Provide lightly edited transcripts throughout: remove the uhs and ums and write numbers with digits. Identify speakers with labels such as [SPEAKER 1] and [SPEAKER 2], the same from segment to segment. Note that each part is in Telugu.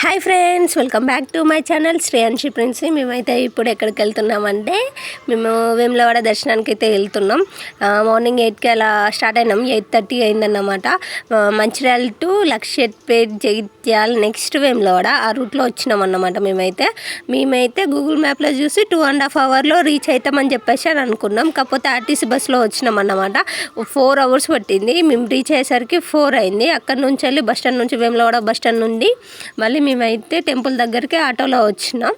[SPEAKER 1] Hi friends, welcome back to my channel Shreyanshi Princy. మేమైతే ఇప్పుడు ఎక్కడికి వెళ్తున్నామంటే మేము వేములవాడ దర్శనానికి అయితే వెళ్తున్నాం. మార్నింగ్ 8కి అలా స్టార్ట్ అయినాం. 8:30 అయిందన్నమాట. మంచిర్యాల టు లక్షట్పేట్, జగిత్యాల, నెక్స్ట్ వేములవాడ ఆ రూట్లో వచ్చినాం అన్నమాట. మేమైతే గూగుల్ మ్యాప్లో చూసి 2.5 అవర్లో రీచ్ అవుతామని చెప్పేసి అని అనుకున్నాం. కాకపోతే ఆర్టీసీ బస్సులో వచ్చినాం అన్నమాట. 4 అవర్స్ పట్టింది. మేము రీచ్ అయ్యేసరికి 4 అయింది. అక్కడ నుంచి వెళ్ళి బస్ స్టాండ్ నుంచి వేములవాడ బస్ స్టాండ్ నుండి మళ్ళీ మేమైతే టెంపుల్ దగ్గరికి ఆటోలో వచ్చినాం.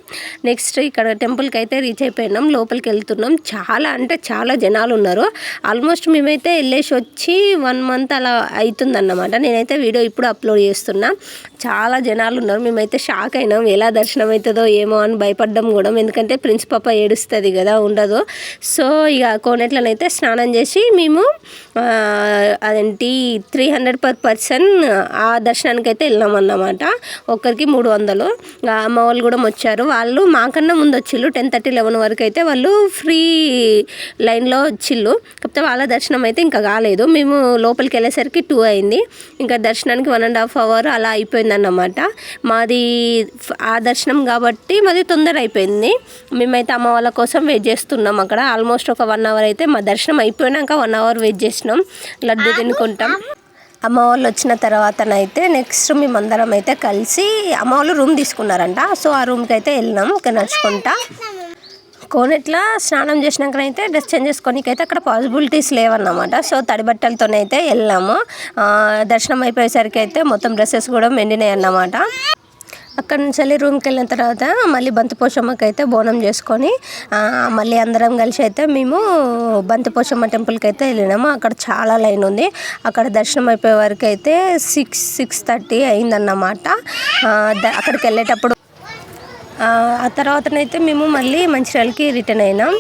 [SPEAKER 1] నెక్స్ట్ ఇక్కడ టెంపుల్కి అయితే రీచ్ అయిపోయినాం. లోపలికి వెళ్తున్నాం. చాలా అంటే చాలా జనాలు ఉన్నారు. ఆల్మోస్ట్ మేమైతే వెళ్ళేసి వచ్చి 1 మంత్ అలా అవుతుందన్నమాట. నేనైతే వీడియో ఇప్పుడు అప్లోడ్ చేస్తున్నా. చాలా జనాలు ఉన్నారు. మేమైతే షాక్ అయినాం. ఎలా దర్శనం అవుతుందో ఏమో అని భయపడ్డాం కూడా. ఎందుకంటే ప్రిన్స్ పాప ఏడుస్తుంది కదా, ఉండదు. సో ఇక కోనేట్లనైతే స్నానం చేసి మేము అదేంటి 300 per person ఆ దర్శనానికి అయితే వెళ్ళాం అన్నమాట. ఒక్కరికి 300. అమ్మ వాళ్ళు కూడా వచ్చారు. వాళ్ళు మాకన్నా ముందు వచ్చిళ్ళు 10:30, 11 వరకు అయితే వాళ్ళు ఫ్రీ లైన్లో వచ్చిళ్ళు. కాకపోతే వాళ్ళ దర్శనం అయితే ఇంకా కాలేదు. మేము లోపలికి వెళ్ళేసరికి 2 అయింది. ఇంకా దర్శనానికి 1.5 అవర్ అలా అయిపోయిందన్నమాట. మాది ఆ దర్శనం కాబట్టి మాది తొందర అయిపోయింది. మేమైతే అమ్మ వాళ్ళ కోసం వెయిట్ చేస్తున్నాం అక్కడ. ఆల్మోస్ట్ ఒక 1 అవర్ అయితే మా దర్శనం అయిపోయినాక 1 అవర్ వెయిట్ చేసినాం. లడ్డు తినుకుంటాం. అమ్మ వాళ్ళు వచ్చిన తర్వాతనైతే నెక్స్ట్ మేమందరం అయితే కలిసి అమ్మ వాళ్ళు రూమ్ తీసుకున్నారంట. సో ఆ రూమ్కి అయితే వెళ్ళినాం. ఇక నడుచుకుంటా కోనేట్లా స్నానం చేసినాకనైతే డ్రెస్ చేంజ్ చేసుకోనికైతే అక్కడ పాసిబిలిటీస్ లేవన్నమాట. సో తడి బట్టలతోనైతే వెళ్ళాము. దర్శనం అయిపోయేసరికి అయితే మొత్తం డ్రెస్సెస్ కూడా ఎండినాయి అన్నమాట. అక్కడ నుంచి వెళ్ళి రూమ్కి వెళ్ళిన తర్వాత మళ్ళీ బంతిపోషమ్మకి అయితే బోనం చేసుకొని మళ్ళీ అందరం కలిసి అయితే మేము బంతిపోషమ్మ టెంపుల్కి అయితే వెళ్ళినాము. అక్కడ చాలా లైన్ ఉంది. అక్కడ దర్శనం అయిపోయే వరకు అయితే 6:30 అయిందన్నమాట. అక్కడికి వెళ్ళేటప్పుడు ఆ తర్వాతనైతే మేము మళ్ళీ మంచిర్యాలకి రిటర్న్ అయినాం.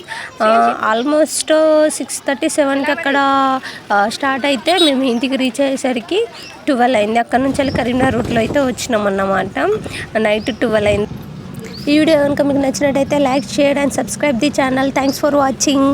[SPEAKER 1] ఆల్మోస్ట్ 6:30, 7కి అక్కడ స్టార్ట్ అయితే మేము ఇంటికి రీచ్ అయ్యేసరికి 12 అయింది. అక్కడ నుంచి వెళ్ళి కరీంనగర్ రూట్లో అయితే వచ్చినాం అన్నమాట. నైట్ 12 అయింది. ఈ వీడియో కనుక మీకు నచ్చినట్టయితే like, share and subscribe the channel. Thanks for watching.